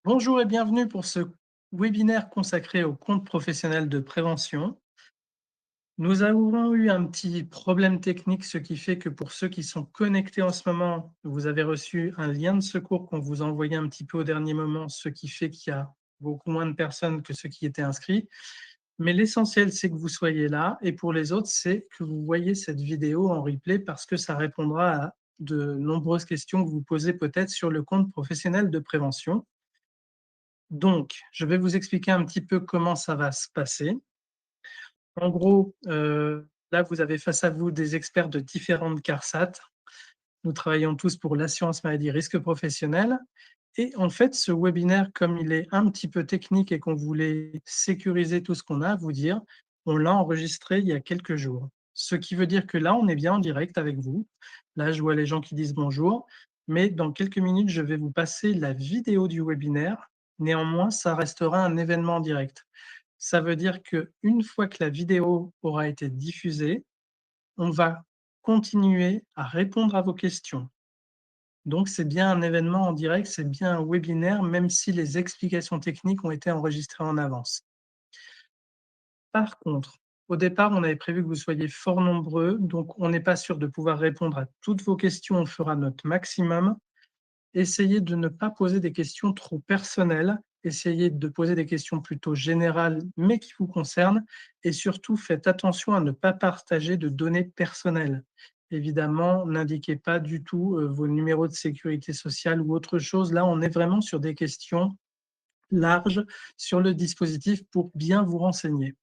Bonjour et bienvenue pour ce webinaire consacré au compte professionnel de prévention. Nous avons eu un petit problème technique, ce qui fait que pour ceux qui sont connectés en ce moment, vous avez reçu un lien de secours qu'on vous a envoyé un petit peu au dernier moment, ce qui fait qu'il y a beaucoup moins de personnes que ceux qui étaient inscrits. Mais l'essentiel, c'est que vous soyez là et pour les autres, c'est que vous voyez cette vidéo en replay parce que ça répondra à de nombreuses questions que vous posez peut-être sur le compte professionnel de prévention. Donc, je vais vous expliquer un petit peu comment ça va se passer. En gros, là, vous avez face à vous des experts de différentes CARSAT. Nous travaillons tous pour l'assurance maladie risque professionnel et en fait, ce webinaire, comme il est un petit peu technique et qu'on voulait sécuriser tout ce qu'on a à vous dire, on l'a enregistré il y a quelques jours. Ce qui veut dire que là, on est bien en direct avec vous. Là, je vois les gens qui disent bonjour, mais dans quelques minutes, je vais vous passer la vidéo du webinaire. Néanmoins, ça restera un événement en direct. Ça veut dire qu'une fois que la vidéo aura été diffusée, on va continuer à répondre à vos questions. Donc c'est bien un événement en direct, c'est bien un webinaire, même si les explications techniques ont été enregistrées en avance. Par contre, au départ, on avait prévu que vous soyez fort nombreux, donc on n'est pas sûr de pouvoir répondre à toutes vos questions, on fera notre maximum. Essayez de ne pas poser des questions trop personnelles, essayez de poser des questions plutôt générales, mais qui vous concernent et surtout faites attention à ne pas partager de données personnelles. Évidemment, n'indiquez pas du tout, vos numéros de sécurité sociale ou autre chose. Là, on est vraiment sur des questions larges sur le dispositif pour bien vous renseigner.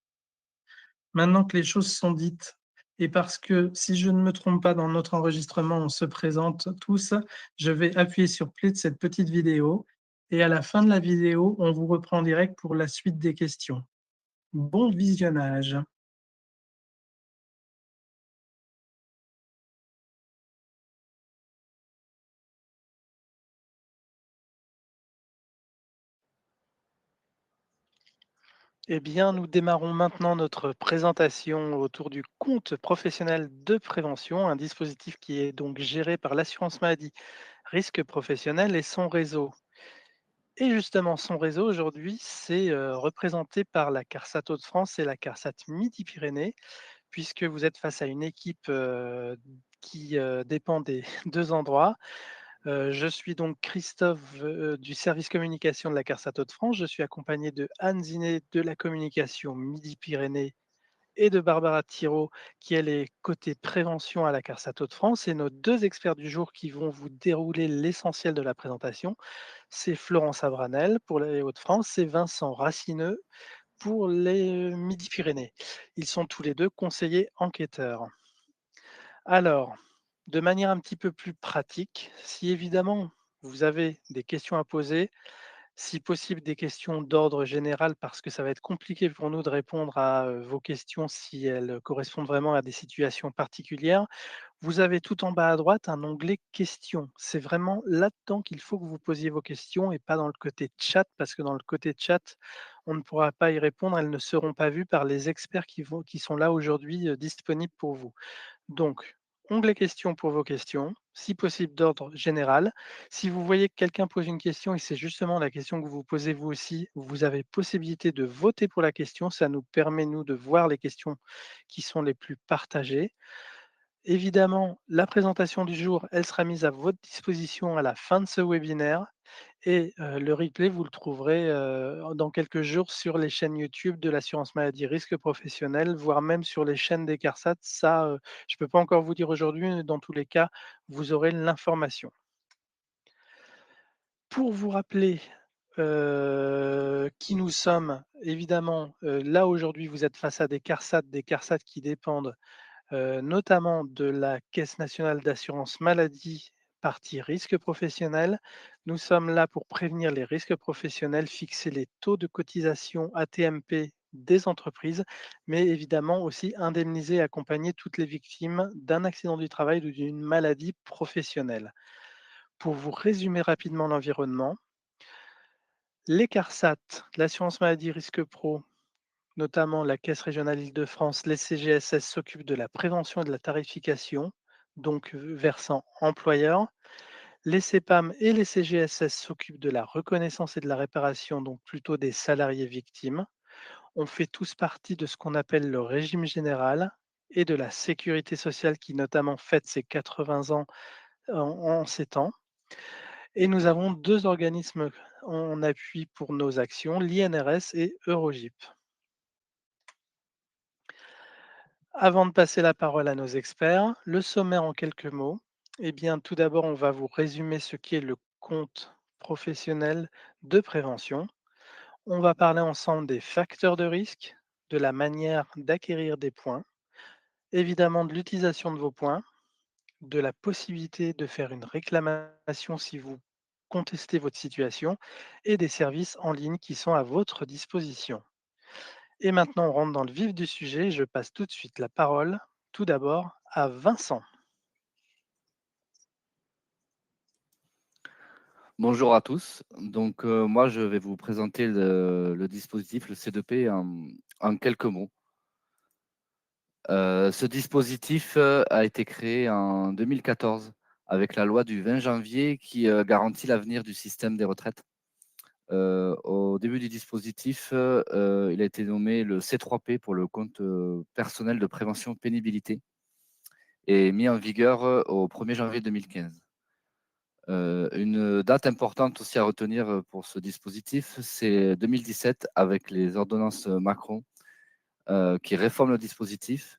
Maintenant que les choses sont dites et parce que, si je ne me trompe pas, dans notre enregistrement, on se présente tous, je vais appuyer sur play de cette petite vidéo et à la fin de la vidéo, on vous reprend en direct pour la suite des questions. Bon visionnage. Eh bien, nous démarrons maintenant notre présentation autour du compte professionnel de prévention, un dispositif qui est donc géré par l'assurance maladie risque professionnel et son réseau. Et justement, son réseau aujourd'hui, c'est représenté par la CARSAT Hauts-de-France et la CARSAT Midi-Pyrénées, puisque vous êtes face à une équipe qui dépend des deux endroits. Je suis donc Christophe, du service communication de la CARSAT Hauts-de-France. Je suis accompagné de Anne Zinet de la communication Midi-Pyrénées et de Barbara Thirault qui elle est côté prévention à la CARSAT Hauts-de-France. Et nos 2 experts du jour qui vont vous dérouler l'essentiel de la présentation, c'est Florence Abranel pour les Hauts-de-France et Vincent Racineux pour les Midi-Pyrénées. Ils sont tous les 2 conseillers enquêteurs. Alors, de manière un petit peu plus pratique, si évidemment vous avez des questions à poser, si possible des questions d'ordre général parce que ça va être compliqué pour nous de répondre à vos questions si elles correspondent vraiment à des situations particulières, vous avez tout en bas à droite un onglet questions. C'est vraiment là-dedans qu'il faut que vous posiez vos questions et pas dans le côté chat parce que dans le côté chat, on ne pourra pas y répondre, elles ne seront pas vues par les experts qui sont là aujourd'hui disponibles pour vous. Donc, onglet questions pour vos questions, si possible d'ordre général. Si vous voyez que quelqu'un pose une question et c'est justement la question que vous posez vous aussi, vous avez possibilité de voter pour la question. Ça nous permet, nous, de voir les questions qui sont les plus partagées. Évidemment, la présentation du jour, elle sera mise à votre disposition à la fin de ce webinaire et le replay, vous le trouverez, dans quelques jours sur les chaînes YouTube de l'assurance maladie risque professionnel, voire même sur les chaînes des CARSAT. Ça, je ne peux pas encore vous dire aujourd'hui, mais dans tous les cas, vous aurez l'information. Pour vous rappeler, qui nous sommes, évidemment, là aujourd'hui, vous êtes face à des CARSAT qui dépendent notamment de la Caisse nationale d'assurance maladie, partie risque professionnel. Nous sommes là pour prévenir les risques professionnels, fixer les taux de cotisation AT-MP des entreprises, mais évidemment aussi indemniser et accompagner toutes les victimes d'un accident du travail ou d'une maladie professionnelle. Pour vous résumer rapidement l'environnement, les CARSAT, l'assurance maladie risque pro, notamment la Caisse régionale Île-de-France, les CGSS s'occupent de la prévention et de la tarification, donc versant employeur. Les CPAM et les CGSS s'occupent de la reconnaissance et de la réparation, donc plutôt des salariés victimes. On fait tous partie de ce qu'on appelle le régime général et de la sécurité sociale qui notamment fête ses 80 ans en ces temps. Et nous avons 2 organismes en appui pour nos actions, l'INRS et Eurogip. Avant de passer la parole à nos experts, le sommaire en quelques mots. Eh bien, tout d'abord, on va vous résumer ce qu'est le compte professionnel de prévention. On va parler ensemble des facteurs de risque, de la manière d'acquérir des points, évidemment de l'utilisation de vos points, de la possibilité de faire une réclamation si vous contestez votre situation et des services en ligne qui sont à votre disposition. Et maintenant, on rentre dans le vif du sujet. Je passe tout de suite la parole, tout d'abord, à Vincent. Bonjour à tous. Donc, moi, je vais vous présenter le dispositif, le C2P, en quelques mots. Ce dispositif a été créé en 2014 avec la loi du 20 janvier qui garantit l'avenir du système des retraites. Au début du dispositif, il a été nommé le C3P pour le compte personnel de prévention pénibilité et mis en vigueur au 1er janvier 2015. Une date importante aussi à retenir pour ce dispositif, c'est 2017 avec les ordonnances Macron qui réforment le dispositif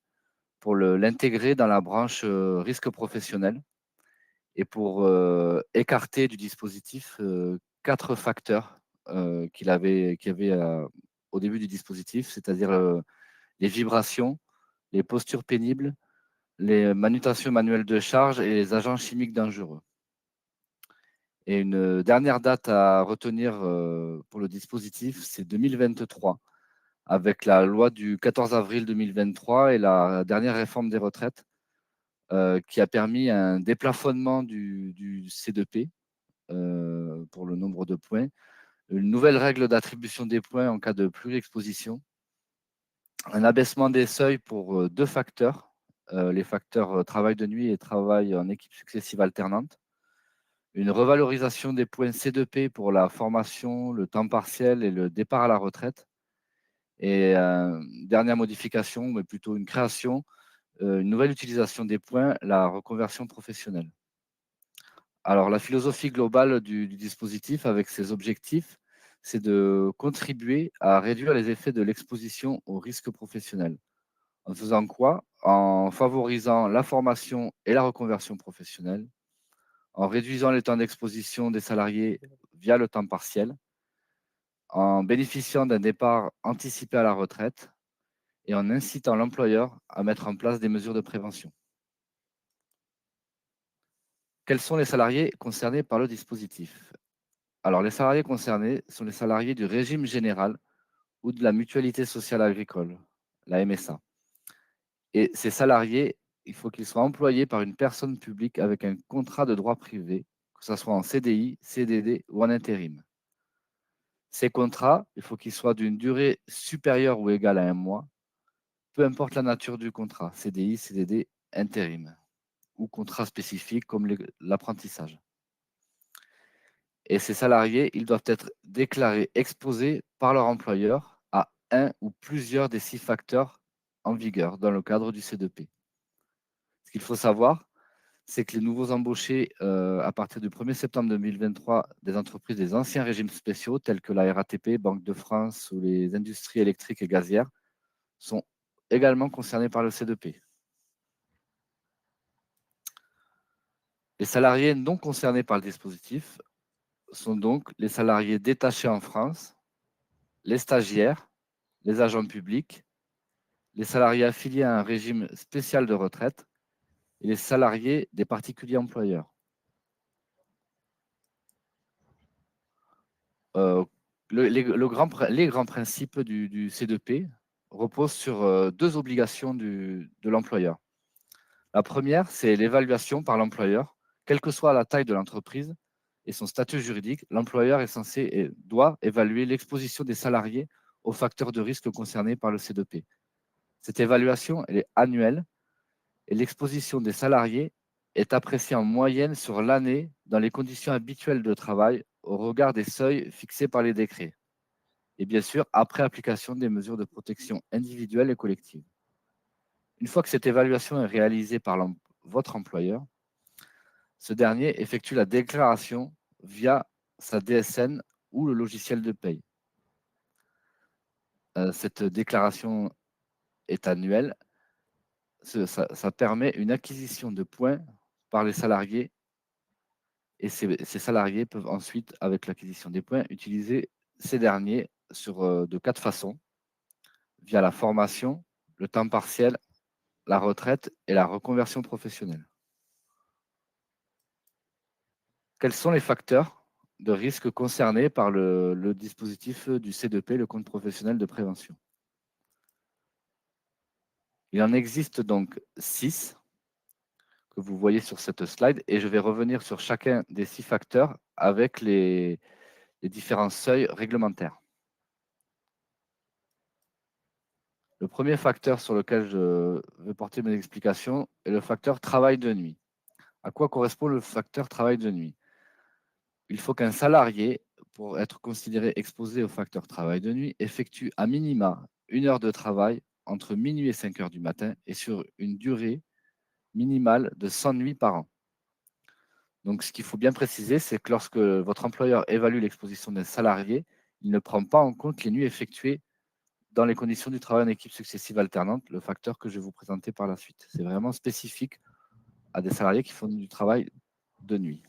pour l'intégrer dans la branche risque professionnel et pour écarter du dispositif 4 facteurs qu'il y avait au début du dispositif, c'est-à-dire les vibrations, les postures pénibles, les manutentions manuelles de charge et les agents chimiques dangereux. Et une dernière date à retenir pour le dispositif, c'est 2023, avec la loi du 14 avril 2023 et la dernière réforme des retraites, qui a permis un déplafonnement du C2P pour le nombre de points, une nouvelle règle d'attribution des points en cas de pluriexposition, un abaissement des seuils pour 2 facteurs, les facteurs travail de nuit et travail en équipe successive alternante, une revalorisation des points C2P pour la formation, le temps partiel et le départ à la retraite. Et dernière modification, mais plutôt une création, une nouvelle utilisation des points, la reconversion professionnelle. Alors, la philosophie globale du dispositif avec ses objectifs, c'est de contribuer à réduire les effets de l'exposition au risque professionnel. En faisant quoi? En favorisant la formation et la reconversion professionnelle, en réduisant les temps d'exposition des salariés via le temps partiel, en bénéficiant d'un départ anticipé à la retraite et en incitant l'employeur à mettre en place des mesures de prévention. Quels sont les salariés concernés par le dispositif? Alors, les salariés concernés sont les salariés du régime général ou de la mutualité sociale agricole, la MSA. Et ces salariés, il faut qu'ils soient employés par une personne publique avec un contrat de droit privé, que ce soit en CDI, CDD ou en intérim. Ces contrats, il faut qu'ils soient d'une durée supérieure ou égale à 1 mois, peu importe la nature du contrat, CDI, CDD, intérim ou contrat spécifique comme l'apprentissage. Et ces salariés, ils doivent être déclarés exposés par leur employeur à un ou plusieurs des 6 facteurs en vigueur dans le cadre du C2P. Ce qu'il faut savoir, c'est que les nouveaux embauchés, à partir du 1er septembre 2023 des entreprises des anciens régimes spéciaux tels que la RATP, Banque de France ou les industries électriques et gazières sont également concernés par le C2P. Les salariés non concernés par le dispositif sont donc les salariés détachés en France, les stagiaires, les agents publics, les salariés affiliés à un régime spécial de retraite et les salariés des particuliers employeurs. Euh, les grands principes du C2P reposent sur 2 obligations de l'employeur. La première, c'est l'évaluation par l'employeur. Quelle que soit la taille de l'entreprise et son statut juridique, l'employeur est censé et doit évaluer l'exposition des salariés aux facteurs de risque concernés par le C2P. Cette évaluation, elle est annuelle et l'exposition des salariés est apprécié en moyenne sur l'année dans les conditions habituelles de travail au regard des seuils fixés par les décrets. Et bien sûr, après application des mesures de protection individuelles et collectives. Une fois que cette évaluation est réalisée par votre employeur, ce dernier effectue la déclaration via sa DSN ou le logiciel de paye. Cette déclaration est annuelle. Ça permet une acquisition de points par les salariés et ces salariés peuvent ensuite, avec l'acquisition des points, utiliser ces derniers de 4 façons: via la formation, le temps partiel, la retraite et la reconversion professionnelle. Quels sont les facteurs de risque concernés par le dispositif du C2P, le compte professionnel de prévention? Il en existe donc 6 que vous voyez sur cette slide et je vais revenir sur chacun des 6 facteurs avec les différents seuils réglementaires. Le premier facteur sur lequel je vais porter mes explications est le facteur travail de nuit. À quoi correspond le facteur travail de nuit? Il faut qu'un salarié, pour être considéré exposé au facteur travail de nuit, effectue à minima 1 heure de travail entre minuit et 5 heures du matin et sur une durée minimale de 100 nuits par an. Donc, ce qu'il faut bien préciser, c'est que lorsque votre employeur évalue l'exposition d'un salarié, il ne prend pas en compte les nuits effectuées dans les conditions du travail en équipe successive alternante, le facteur que je vais vous présenter par la suite. C'est vraiment spécifique à des salariés qui font du travail de nuit.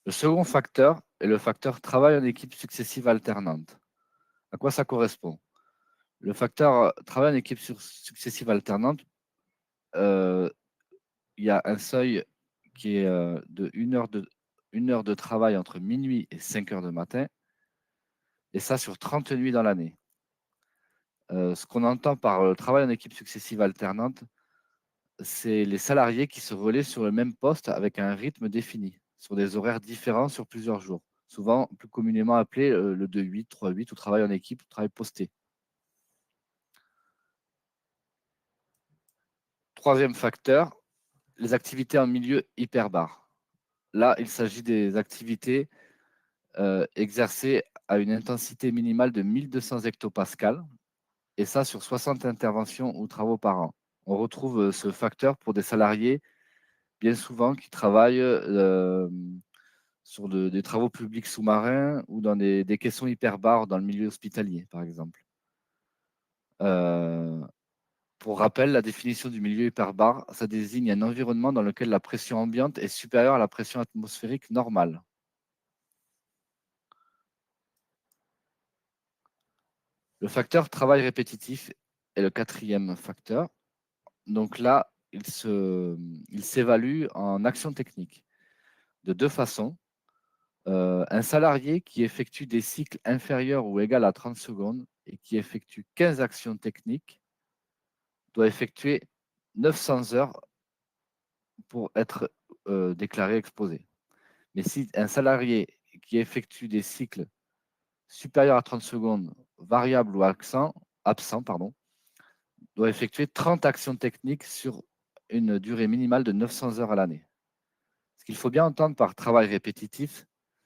Le second facteur est le facteur travail en équipe successive alternante. À quoi ça correspond? Le facteur travail en équipe successive alternante, il y a un seuil qui est de 1 heure de travail entre minuit et 5 heures du matin, et ça sur 30 nuits dans l'année. Ce qu'on entend par travail en équipe successive alternante, c'est les salariés qui se relaient sur le même poste avec un rythme défini, sur des horaires différents sur plusieurs jours, souvent plus communément appelé le 2-8, 3-8 ou travail en équipe, travail posté. Troisième facteur, les activités en milieu hyperbar. Là, il s'agit des activités exercées à une intensité minimale de 1200 hectopascales, et ça sur 60 interventions ou travaux par an. On retrouve ce facteur pour des salariés bien souvent qui travaillent sur des travaux publics sous-marins ou dans des caissons hyperbares dans le milieu hospitalier, par exemple. Euh, pour rappel, la définition du milieu hyperbar, ça désigne un environnement dans lequel la pression ambiante est supérieure à la pression atmosphérique normale. Le facteur travail répétitif est le quatrième facteur. Donc là, il s'évalue en action technique de 2 façons. Un salarié qui effectue des cycles inférieurs ou égaux à 30 secondes et qui effectue 15 actions techniques doit effectuer 900 heures pour être déclaré exposé. Mais si un salarié qui effectue des cycles supérieurs à 30 secondes, variables ou absents, pardon, doit effectuer 30 actions techniques sur une durée minimale de 900 heures à l'année. Ce qu'il faut bien entendre par travail répétitif,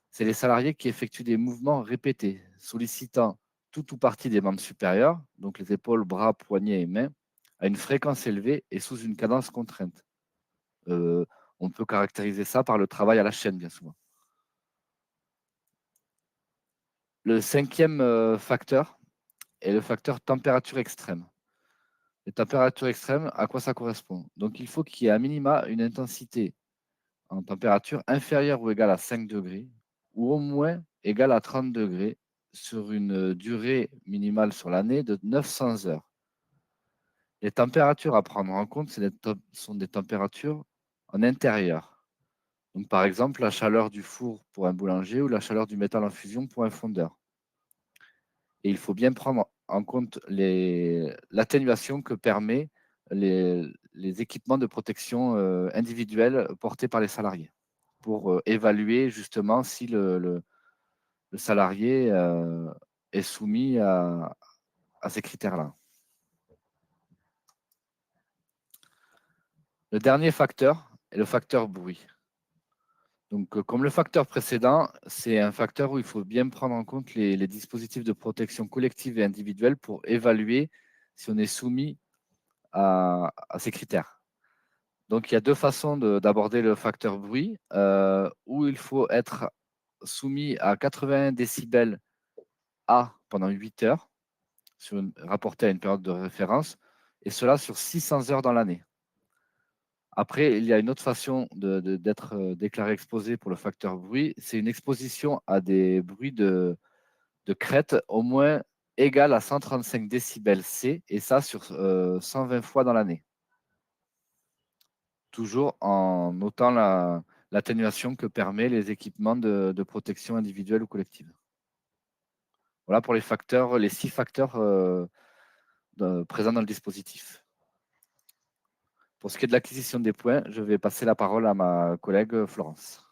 c'est les salariés qui effectuent des mouvements répétés, sollicitant tout ou partie des membres supérieurs, donc les épaules, bras, poignets et mains, à une fréquence élevée et sous une cadence contrainte. Euh, on peut caractériser ça par le travail à la chaîne, bien souvent. Le cinquième facteur est le facteur température extrême. Les températures extrêmes, à quoi ça correspond? Donc, il faut qu'il y ait à minima une intensité en température inférieure ou égale à 5 degrés ou au moins égale à 30 degrés sur une durée minimale sur l'année de 900 heures. Les températures à prendre en compte, sont des températures en intérieur. Donc, par exemple, la chaleur du four pour un boulanger ou la chaleur du métal en fusion pour un fondeur. Et il faut bien prendre en compte l'atténuation que permet les équipements de protection individuels portés par les salariés pour évaluer justement si le salarié est soumis à ces critères-là. Le dernier facteur est le facteur bruit. Donc, comme le facteur précédent, c'est un facteur où il faut bien prendre en compte les dispositifs de protection collective et individuelle pour évaluer si on est soumis à ces critères. Donc, il y a deux façons d'aborder le facteur bruit, où il faut être soumis à 80 décibels A pendant 8 heures, rapporté à une période de référence, et cela sur 600 heures dans l'année. Après, il y a une autre façon d'être déclaré exposé pour le facteur bruit, c'est une exposition à des bruits de crête au moins égal à 135 décibels C, et ça sur 120 fois dans l'année. Toujours en notant l'atténuation que permet les équipements de protection individuelle ou collective. Voilà pour les 6 facteurs présents dans le dispositif. Pour ce qui est de l'acquisition des points, je vais passer la parole à ma collègue Florence.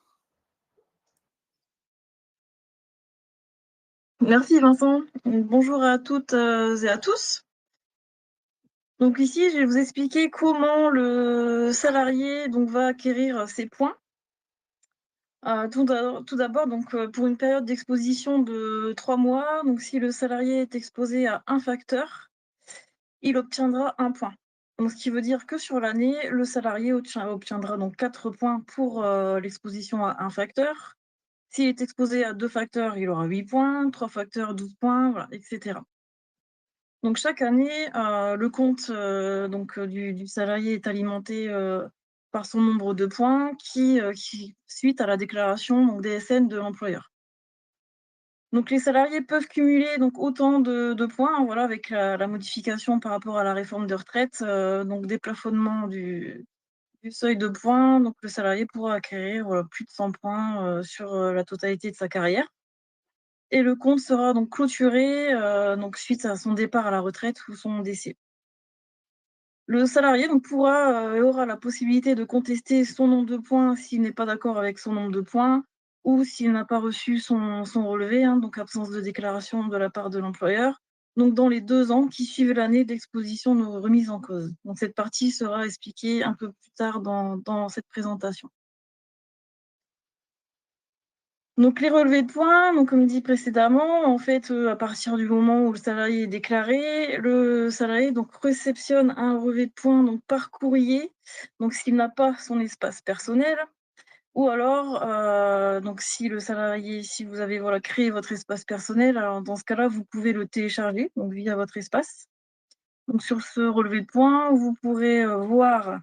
Merci Vincent. Bonjour à toutes et à tous. Donc ici, je vais vous expliquer comment le salarié va acquérir ses points. Tout d'abord, pour une période d'exposition de 3 mois, donc si le salarié est exposé à un facteur, il obtiendra 1 point. Donc, ce qui veut dire que sur l'année, le salarié obtiendra donc 4 points pour l'exposition à un facteur. S'il est exposé à 2 facteurs, il aura 8 points, 3 facteurs, 12 points, voilà, etc. Donc chaque année, le compte du salarié est alimenté par son nombre de points qui suite à la déclaration donc DSN de l'employeur. Donc les salariés peuvent cumuler donc autant de points, voilà, avec la modification par rapport à la réforme de retraite, donc déplafonnement du seuil de points. Donc le salarié pourra acquérir plus de 100 points sur la totalité de sa carrière. Et le compte sera donc clôturé donc suite à son départ à la retraite ou son décès. Le salarié donc aura la possibilité de contester son nombre de points s'il n'est pas d'accord avec son nombre de points ou s'il n'a pas reçu son relevé, donc absence de déclaration de la part de l'employeur, donc dans les 2 ans qui suivent l'année d'exposition de remise en cause. Donc cette partie sera expliquée un peu plus tard dans cette présentation. Donc les relevés de points, donc comme dit précédemment, en fait, à partir du moment où le salarié est déclaré, le salarié donc réceptionne un relevé de points donc par courrier, donc s'il n'a pas son espace personnel, ou alors donc si vous avez voilà créé votre espace personnel, alors dans ce cas-là, vous pouvez le télécharger donc via votre espace. Donc sur ce relevé de points, vous pourrez voir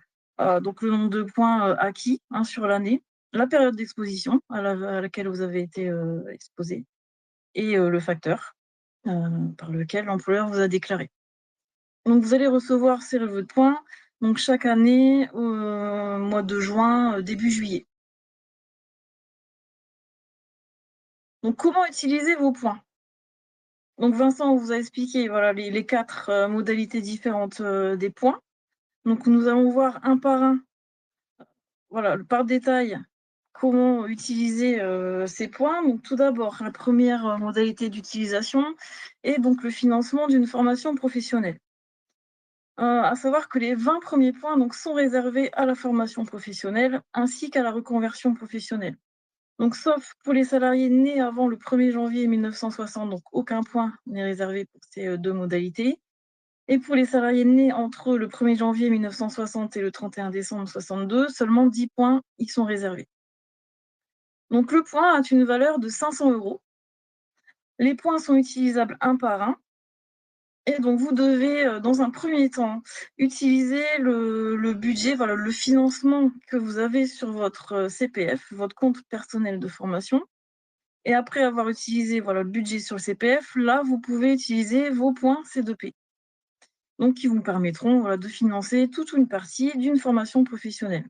donc le nombre de points acquis sur l'année, la période d'exposition à laquelle vous avez été exposé et le facteur par lequel l'employeur vous a déclaré. Donc vous allez recevoir ces relevés de points donc chaque année au mois de juin, début juillet. Donc comment utiliser vos points? Donc Vincent vous a expliqué voilà les 4 modalités différentes des points. Donc nous allons voir un par un, voilà, par détail, comment utiliser ces points. Donc tout d'abord, la première modalité d'utilisation est donc le financement d'une formation professionnelle. À savoir que les 20 premiers points donc, sont réservés à la formation professionnelle ainsi qu'à la reconversion professionnelle. Donc, sauf pour les salariés nés avant le 1er janvier 1960, donc aucun point n'est réservé pour ces 2 modalités. Et pour les salariés nés entre le 1er janvier 1960 et le 31 décembre 62, seulement 10 points y sont réservés. Donc le point a une valeur de 500 €. Les points sont utilisables un par un. Et donc vous devez, dans un premier temps, utiliser le budget, voilà, le financement que vous avez sur votre CPF, votre compte personnel de formation. Et après avoir utilisé, voilà, le budget sur le CPF, là, vous pouvez utiliser vos points C2P. Donc qui vous permettront, voilà, de financer toute ou une partie d'une formation professionnelle.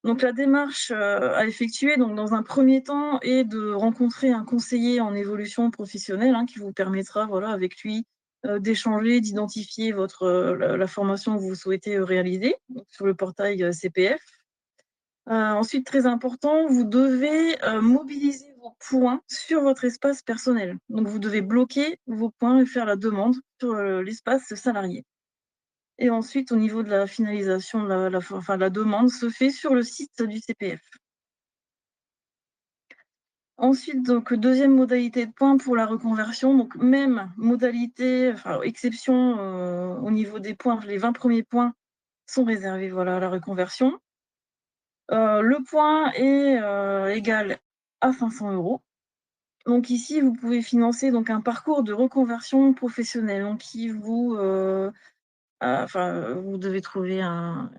Donc la démarche à effectuer donc dans un premier temps est de rencontrer un conseiller en évolution professionnelle qui vous permettra voilà, avec lui d'échanger, d'identifier la formation que vous souhaitez réaliser donc sur le portail CPF. Ensuite, très important, vous devez mobiliser vos points sur votre espace personnel. Donc vous devez bloquer vos points et faire la demande sur l'espace salarié. Et ensuite, au niveau de la finalisation, la demande se fait sur le site du CPF. Ensuite, donc, deuxième modalité de points pour la reconversion, donc même modalité, exception au niveau des points, les 20 premiers points sont réservés voilà, à la reconversion. Le point est égal à 500 €. Donc ici, vous pouvez financer donc un parcours de reconversion professionnelle, donc qui vous, vous devez trouver un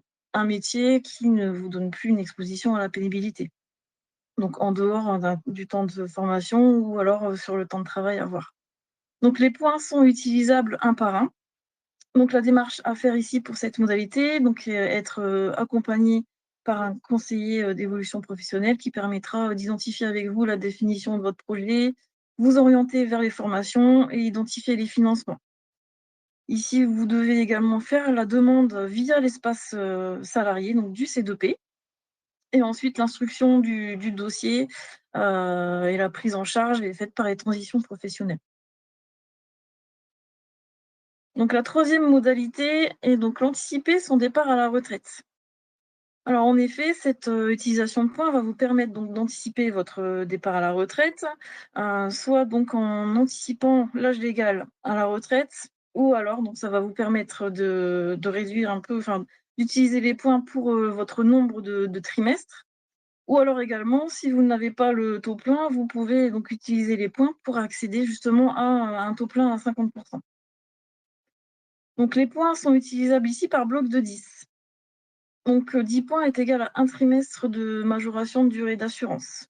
métier qui ne vous donne plus une exposition à la pénibilité. Donc en dehors du temps de formation ou alors sur le temps de travail à voir. Donc les points sont utilisables un par un. Donc la démarche à faire ici pour cette modalité, donc être accompagné par un conseiller d'évolution professionnelle qui permettra d'identifier avec vous la définition de votre projet, vous orienter vers les formations et identifier les financements. Ici, vous devez également faire la demande via l'espace salarié, donc du C2P, et ensuite l'instruction du dossier et la prise en charge est faite par les transitions professionnelles. Donc la troisième modalité est donc l'anticiper son départ à la retraite. Alors en effet, cette utilisation de points va vous permettre donc d'anticiper votre départ à la retraite, soit donc en anticipant l'âge légal à la retraite, ou alors donc ça va vous permettre de réduire un peu, d'utiliser les points pour votre nombre de trimestres. Ou alors également, si vous n'avez pas le taux plein, vous pouvez donc utiliser les points pour accéder justement à un taux plein à 50 %. Donc les points sont utilisables ici par bloc de 10. Donc 10 points est égal à un trimestre de majoration de durée d'assurance.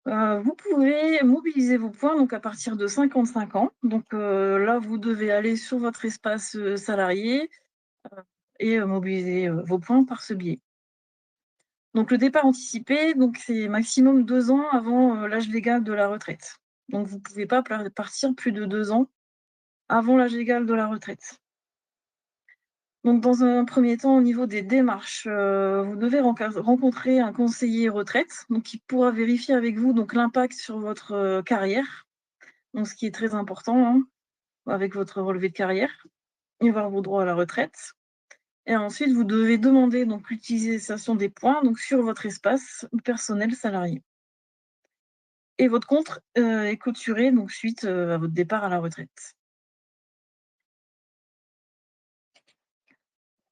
Vous pouvez mobiliser vos points donc à partir de 55 ans. Donc là, vous devez aller sur votre espace salarié et mobiliser vos points par ce biais. Donc le départ anticipé, donc c'est maximum 2 ans avant l'âge légal de la retraite. Donc vous ne pouvez pas partir plus de 2 ans avant l'âge légal de la retraite. Donc dans un premier temps, au niveau des démarches, vous devez rencontrer un conseiller retraite, donc qui pourra vérifier avec vous donc l'impact sur votre carrière, donc ce qui est très important, hein, avec votre relevé de carrière et voir vos droits à la retraite. Et ensuite, vous devez demander donc l'utilisation des points donc sur votre espace personnel salarié. Et votre compte est clôturé donc suite à votre départ à la retraite.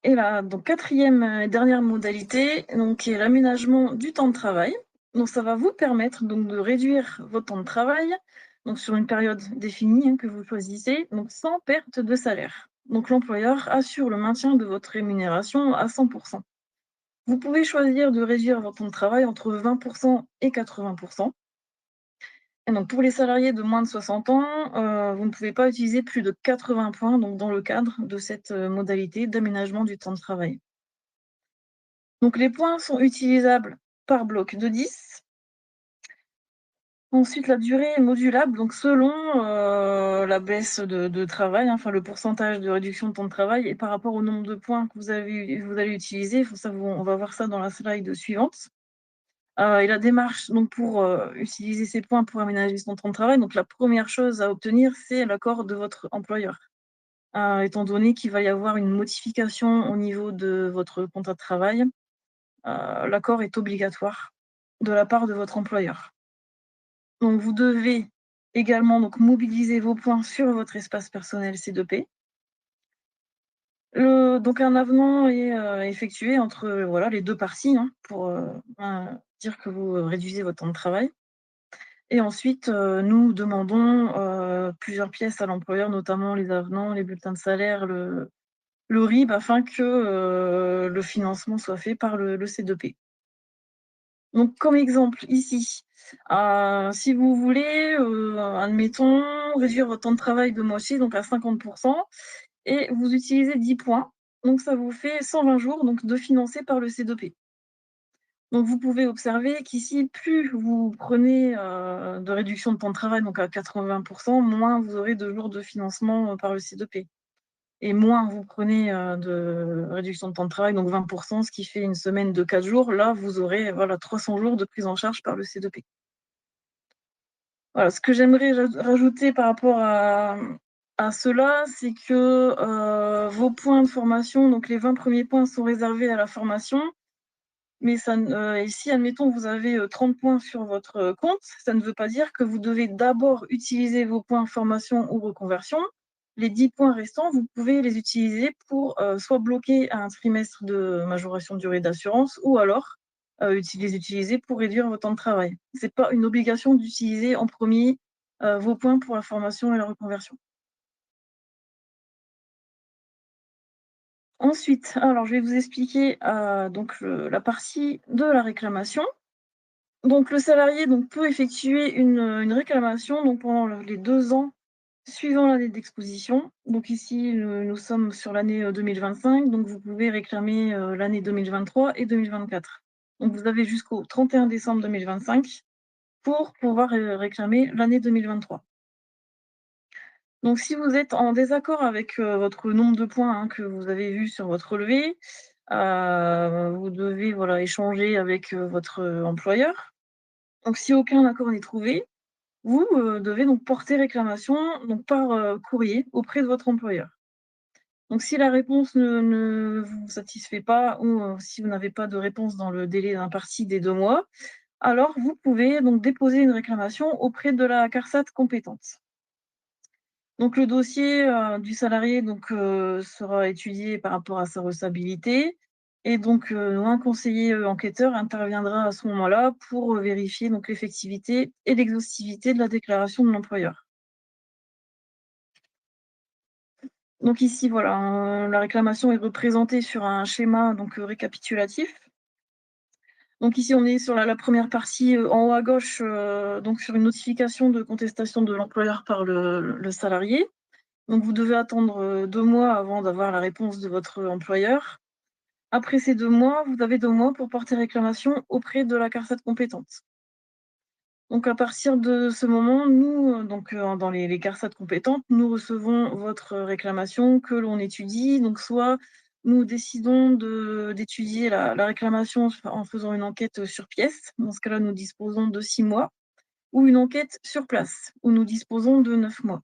Et la donc quatrième et dernière modalité, donc, est l'aménagement du temps de travail. Donc ça va vous permettre donc de réduire votre temps de travail, donc sur une période définie, hein, que vous choisissez, donc sans perte de salaire. Donc l'employeur assure le maintien de votre rémunération à 100 %. Vous pouvez choisir de réduire votre temps de travail entre 20 % et 80 %. Et donc pour les salariés de moins de 60 ans, vous ne pouvez pas utiliser plus de 80 points donc dans le cadre de cette modalité d'aménagement du temps de travail. Donc les points sont utilisables par bloc de 10. Ensuite, la durée est modulable, donc selon la baisse de travail, hein, le pourcentage de réduction de temps de travail et par rapport au nombre de points que vous allez utiliser. On va voir ça dans la slide suivante. Et la démarche donc pour utiliser ces points pour aménager son temps de travail, donc la première chose à obtenir, c'est l'accord de votre employeur. Étant donné qu'il va y avoir une modification au niveau de votre contrat de travail, l'accord est obligatoire de la part de votre employeur. Donc vous devez également donc mobiliser vos points sur votre espace personnel C2P. Donc un avenant est effectué entre les deux parties, hein, pour dire que vous réduisez votre temps de travail. Et ensuite, nous demandons plusieurs pièces à l'employeur, notamment les avenants, les bulletins de salaire, le RIB, afin que le financement soit fait par le C2P. Donc comme exemple ici, si vous voulez, admettons, réduire votre temps de travail de moitié, donc à 50 % et vous utilisez 10 points, donc ça vous fait 120 jours donc de financés par le C2P. Donc vous pouvez observer qu'ici, plus vous prenez de réduction de temps de travail, donc à 80 %, moins vous aurez de jours de financement par le C2P. Et moins vous prenez de réduction de temps de travail, donc 20 %, ce qui fait une semaine de 4 jours, là vous aurez 300 jours de prise en charge par le C2P. Voilà, ce que j'aimerais rajouter par rapport à à cela, c'est que vos points de formation, donc les 20 premiers points sont réservés à la formation, mais ici, admettons, vous avez 30 points sur votre compte, ça ne veut pas dire que vous devez d'abord utiliser vos points formation ou reconversion. Les 10 points restants, vous pouvez les utiliser pour soit bloquer un trimestre de majoration de durée d'assurance ou alors les utiliser pour réduire votre temps de travail. Ce n'est pas une obligation d'utiliser en premier vos points pour la formation et la reconversion. Ensuite, alors je vais vous expliquer donc la partie de la réclamation. Donc le salarié peut effectuer une réclamation donc pendant les 2 ans suivant l'année d'exposition. Donc ici, nous sommes sur l'année 2025, donc vous pouvez réclamer l'année 2023 et 2024. Donc vous avez jusqu'au 31 décembre 2025 pour pouvoir réclamer l'année 2023. Donc si vous êtes en désaccord avec votre nombre de points que vous avez vu sur votre relevé, vous devez échanger avec votre employeur. Donc si aucun accord n'est trouvé, vous devez donc porter réclamation par courrier auprès de votre employeur. Donc si la réponse ne vous satisfait pas ou si vous n'avez pas de réponse dans le délai imparti des 2 mois, alors vous pouvez donc déposer une réclamation auprès de la CARSAT compétente. Donc le dossier du salarié sera étudié par rapport à sa recevabilité et donc un conseiller enquêteur interviendra à ce moment-là pour vérifier donc l'effectivité et l'exhaustivité de la déclaration de l'employeur. Donc ici, la réclamation est représentée sur un schéma récapitulatif. Donc ici, on est sur la première partie en haut à gauche, donc sur une notification de contestation de l'employeur par le salarié. Donc vous devez attendre 2 mois avant d'avoir la réponse de votre employeur. Après ces 2 mois, vous avez 2 mois pour porter réclamation auprès de la CARSAT compétente. Donc à partir de ce moment, nous, dans les CARSAT compétentes, nous recevons votre réclamation que l'on étudie. Donc soit nous décidons d'étudier la réclamation en faisant une enquête sur pièce. Dans ce cas-là, nous disposons de 6 mois. Ou une enquête sur place, où nous disposons de 9 mois.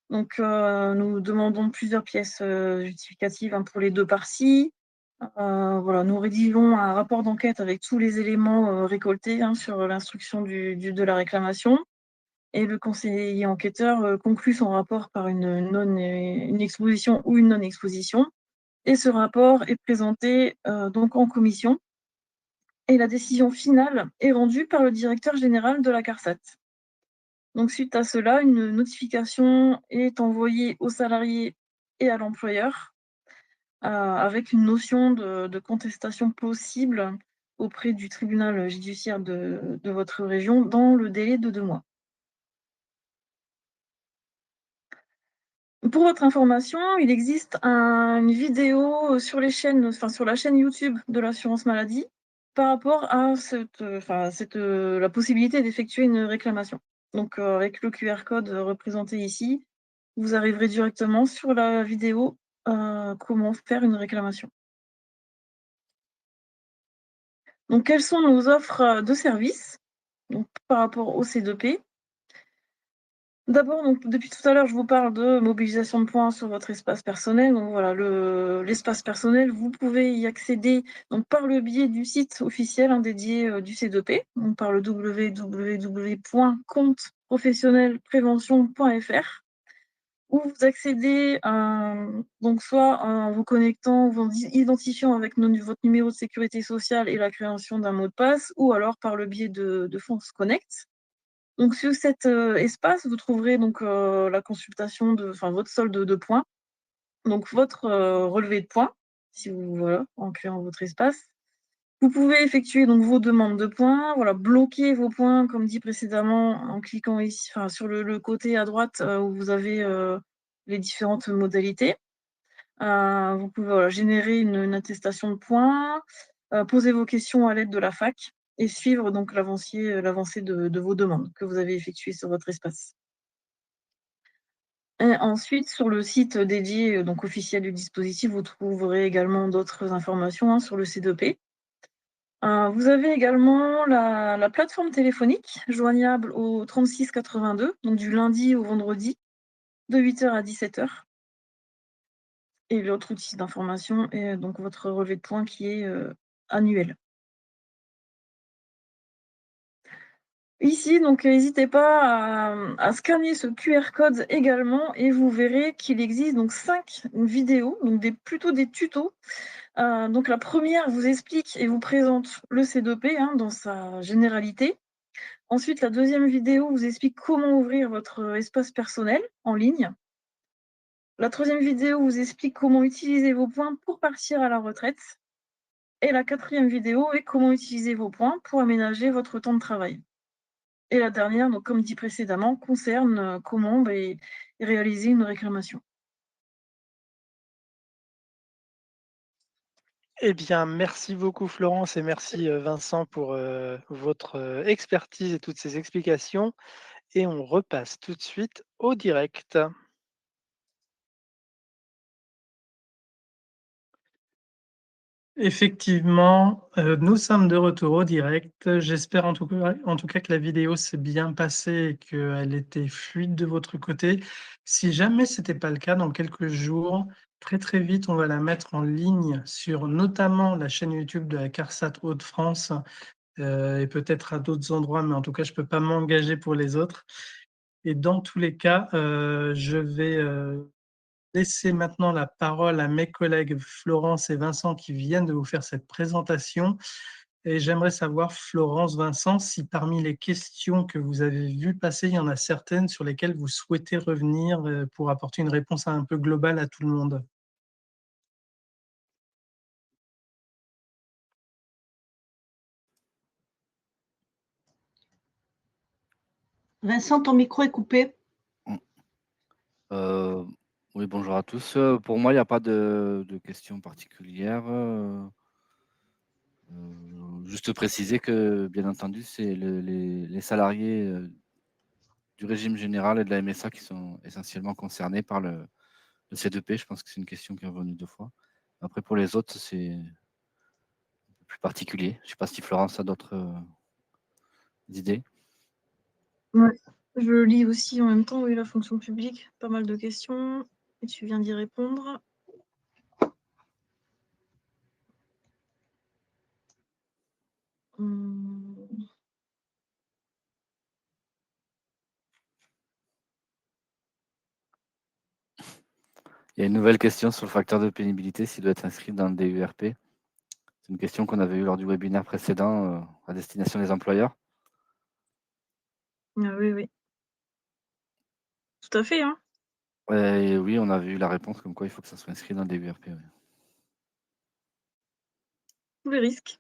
Donc nous demandons plusieurs pièces justificatives pour les 2 parties. Nous rédigeons un rapport d'enquête avec tous les éléments récoltés sur l'instruction de la réclamation. Et le conseiller enquêteur conclut son rapport par une exposition ou une non-exposition. Et ce rapport est présenté donc en commission. Et la décision finale est rendue par le directeur général de la CARSAT. Donc suite à cela, une notification est envoyée aux salariés et à l'employeur avec une notion de contestation possible auprès du tribunal judiciaire de votre région dans le délai de 2 mois. Pour votre information, il existe une vidéo sur la chaîne YouTube de l'assurance maladie par rapport à la possibilité d'effectuer une réclamation. Donc avec le QR code représenté ici, vous arriverez directement sur la vidéo comment faire une réclamation. Donc quelles sont nos offres de services par rapport au C2P? D'abord, depuis tout à l'heure, je vous parle de mobilisation de points sur votre espace personnel. Donc voilà, l'espace personnel, vous pouvez y accéder par le biais du site officiel dédié du C2P, donc par le www.compteprofessionnelprévention.fr, où vous accédez soit en vous connectant ou en identifiant avec votre numéro de sécurité sociale et la création d'un mot de passe, ou alors par le biais de France Connect. Donc sur cet espace, vous trouverez la consultation votre solde de points, donc votre relevé de points, en créant votre espace. Vous pouvez effectuer vos demandes de points, bloquer vos points, comme dit précédemment, en cliquant ici, sur le côté à droite où vous avez les différentes modalités. Vous pouvez générer une attestation de points, poser vos questions à l'aide de la FAQ et suivre l'avancée de vos demandes que vous avez effectuées sur votre espace. Et ensuite, sur le site dédié officiel du dispositif, vous trouverez également d'autres informations sur le C2P. Vous avez également la plateforme téléphonique joignable au 36 82, donc du lundi au vendredi, de 8h à 17h. Et l'autre outil d'information est donc votre relevé de points qui est annuel. Ici, donc n'hésitez pas à scanner ce QR code également et vous verrez qu'il existe donc 5 vidéos, donc plutôt des tutos. Donc la première vous explique et vous présente le C2P dans sa généralité. Ensuite, la deuxième vidéo vous explique comment ouvrir votre espace personnel en ligne. La troisième vidéo vous explique comment utiliser vos points pour partir à la retraite. Et la quatrième vidéo est comment utiliser vos points pour aménager votre temps de travail. Et la dernière, donc comme dit précédemment, concerne comment réaliser une réclamation. Eh bien, merci beaucoup Florence et merci Vincent pour votre expertise et toutes ces explications. Et on repasse tout de suite au direct. Effectivement, nous sommes de retour au direct. J'espère en tout cas que la vidéo s'est bien passée et qu'elle était fluide de votre côté. Si jamais ce n'était pas le cas, dans quelques jours, très, très vite, on va la mettre en ligne sur notamment la chaîne YouTube de la CARSAT Hauts-de-France, et peut-être à d'autres endroits, mais en tout cas, je ne peux pas m'engager pour les autres. Et dans tous les cas, je vais laisser maintenant la parole à mes collègues Florence et Vincent qui viennent de vous faire cette présentation. Et j'aimerais savoir, Florence, Vincent, si parmi les questions que vous avez vues passer, il y en a certaines sur lesquelles vous souhaitez revenir pour apporter une réponse un peu globale à tout le monde. Vincent, ton micro est coupé. Oui, bonjour à tous. Pour moi, il n'y a pas de questions particulières. Juste préciser que, bien entendu, c'est les salariés du régime général et de la MSA qui sont essentiellement concernés par le C2P. Je pense que c'est une question qui est revenue 2 fois. Après, pour les autres, c'est un peu plus particulier. Je ne sais pas si Florence a d'autres idées. Ouais. Je lis aussi en même temps, oui, la fonction publique, pas mal de questions, et tu viens d'y répondre. Il y a une nouvelle question sur le facteur de pénibilité, s'il doit être inscrit dans le DURP. C'est une question qu'on avait eue lors du webinaire précédent à destination des employeurs. Ah oui, oui. Tout à fait. Et oui, on avait eu la réponse comme quoi il faut que ça soit inscrit dans le DURP. Oui. Tous les risques.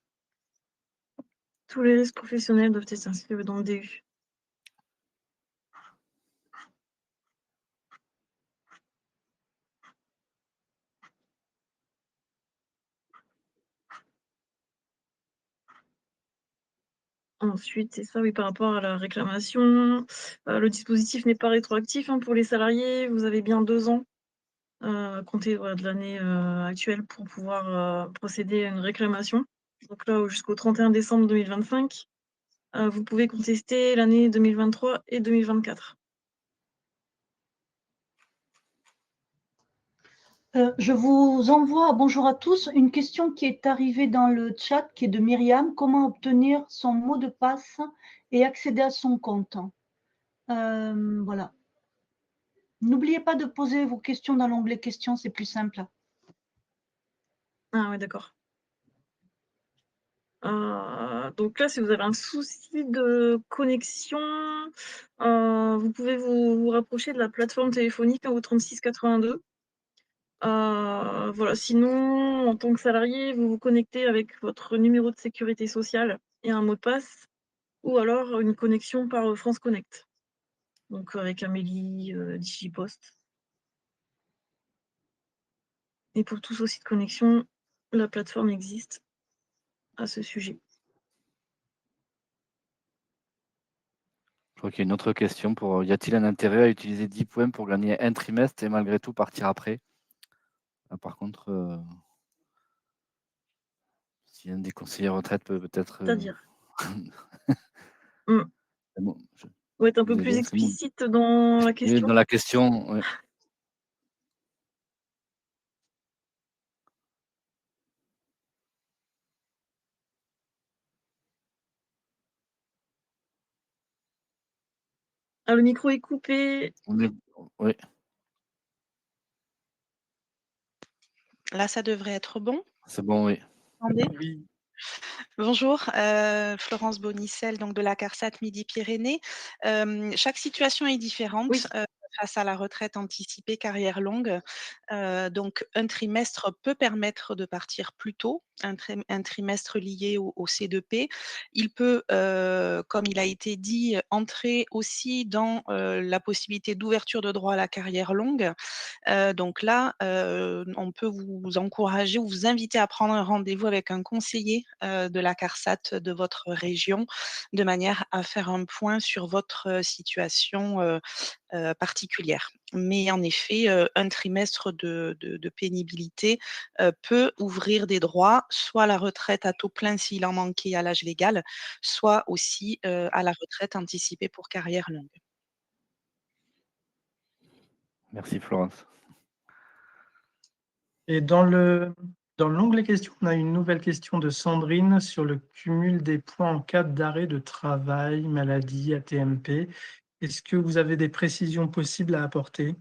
Tous les risques professionnels doivent être inscrits dans le DU. Ensuite, c'est ça, oui, par rapport à la réclamation. Le dispositif n'est pas rétroactif pour les salariés. Vous avez bien 2 ans à compter de l'année actuelle pour pouvoir procéder à une réclamation. Donc là, jusqu'au 31 décembre 2025, vous pouvez contester l'année 2023 et 2024. Je vous envoie, bonjour à tous, une question qui est arrivée dans le chat qui est de Myriam. Comment obtenir son mot de passe et accéder à son compte? Voilà. N'oubliez pas de poser vos questions dans l'onglet questions, c'est plus simple. Ah oui, d'accord. Donc là, si vous avez un souci de connexion, vous pouvez vous rapprocher de la plateforme téléphonique au 36 82. Voilà. Sinon, en tant que salarié, vous vous connectez avec votre numéro de sécurité sociale et un mot de passe, ou alors une connexion par France Connect. Donc avec Amélie, Digipost. Et pour tout souci de connexion, la plateforme existe à ce sujet. Je crois qu'il y a une autre question pour y a-t-il un intérêt à utiliser 10 points pour gagner un trimestre et malgré tout partir après? Par contre, si un des conseillers retraite peut peut-être. C'est-à-dire? Mmh. Bon, Faut être un peu Vous plus aider, c'est bon. explicite dans la Oui, question. dans la question, oui. Ah, le micro est coupé. Oui. Là, ça devrait être bon. C'est bon, oui. Attendez. Oui. Bonjour, Florence Bonicel, donc de la CARSAT Midi-Pyrénées. Chaque situation est différente Oui. face à la retraite anticipée carrière longue. Donc un trimestre peut permettre de partir plus tôt, un trimestre lié au C2P. Il peut, comme il a été dit, entrer aussi dans la possibilité d'ouverture de droit à la carrière longue. Donc là, on peut vous encourager ou vous inviter à prendre un rendez-vous avec un conseiller de la CARSAT de votre région, de manière à faire un point sur votre situation particulière. Mais en effet, un trimestre de pénibilité peut ouvrir des droits, soit à la retraite à taux plein s'il en manquait à l'âge légal, soit aussi à la retraite anticipée pour carrière longue. Merci Florence. Et dans l'onglet questions, on a une nouvelle question de Sandrine sur le cumul des points en cas d'arrêt de travail, maladie, AT-MP. Est-ce que vous avez des précisions possibles à apporter?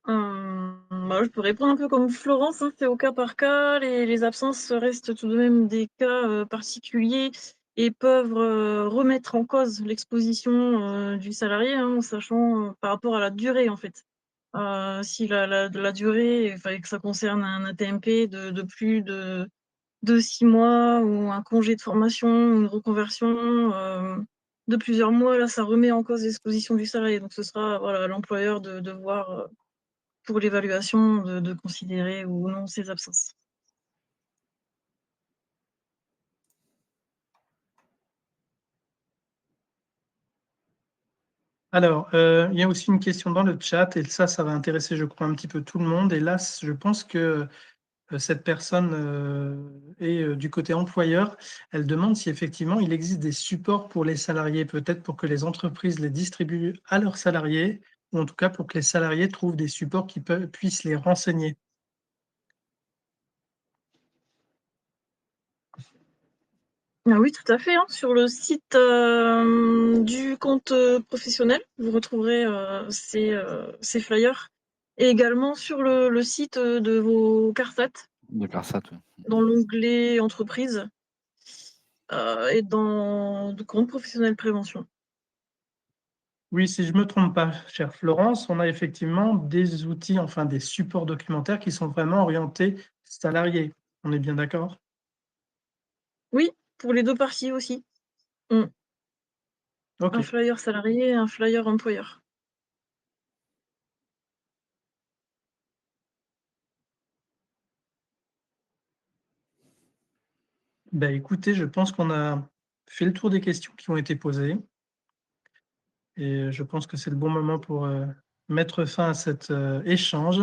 Bah, je peux répondre un peu comme Florence, hein, c'est au cas par cas. Les absences restent tout de même des cas particuliers et peuvent remettre en cause l'exposition du salarié, hein, en sachant par rapport à la durée en fait. Si la durée, il fallait que ça concerne un AT-MP de plus de 6 mois ou un congé de formation ou une reconversion de plusieurs mois, là ça remet en cause l'exposition du salarié. Donc ce sera voilà, à l'employeur de voir pour l'évaluation de considérer ou non ces absences. Alors, il y a aussi une question dans le chat, et ça va intéresser, je crois, un petit peu tout le monde. Et là, je pense que cette personne est du côté employeur. Elle demande si effectivement il existe des supports pour les salariés, peut-être pour que les entreprises les distribuent à leurs salariés, ou en tout cas pour que les salariés trouvent des supports qui puissent les renseigner. Ah oui, tout à fait, hein. Sur le site du compte professionnel, vous retrouverez ces flyers. Et également sur le site de vos CARSAT, De CARSAT, oui. dans l'onglet entreprise et dans le compte professionnel prévention. Oui, si je ne me trompe pas, chère Florence, on a effectivement des outils, enfin des supports documentaires qui sont vraiment orientés salariés. On est bien d'accord? Oui, pour les deux parties aussi. Un Ok. flyer salarié et un flyer employeur. Ben, écoutez, je pense qu'on a fait le tour des questions qui ont été posées. Et je pense que c'est le bon moment pour mettre fin à cet échange.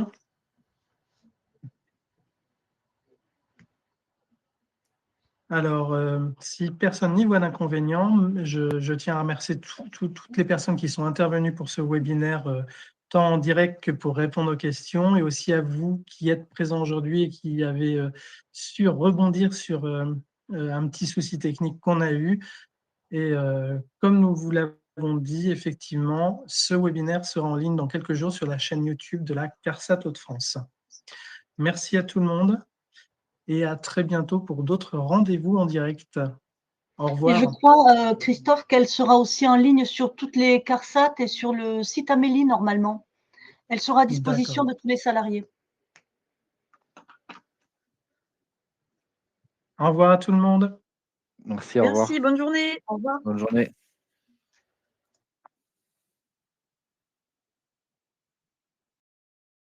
Alors, si personne n'y voit d'inconvénient, je tiens à remercier toutes les personnes qui sont intervenues pour ce webinaire, tant en direct que pour répondre aux questions, et aussi à vous qui êtes présents aujourd'hui et qui avez su rebondir sur un petit souci technique qu'on a eu. Et comme nous vous l'avons dit, effectivement, ce webinaire sera en ligne dans quelques jours sur la chaîne YouTube de la CARSAT Hauts-de-France. Merci à tout le monde et à très bientôt pour d'autres rendez-vous en direct. Au Et revoir. je crois, Christophe, qu'elle sera aussi en ligne sur toutes les CARSAT et sur le site Amélie, normalement. Elle sera à disposition de tous les salariés. Au revoir à tout le monde. Merci, au revoir. Merci, bonne journée. Au revoir. Bonne journée.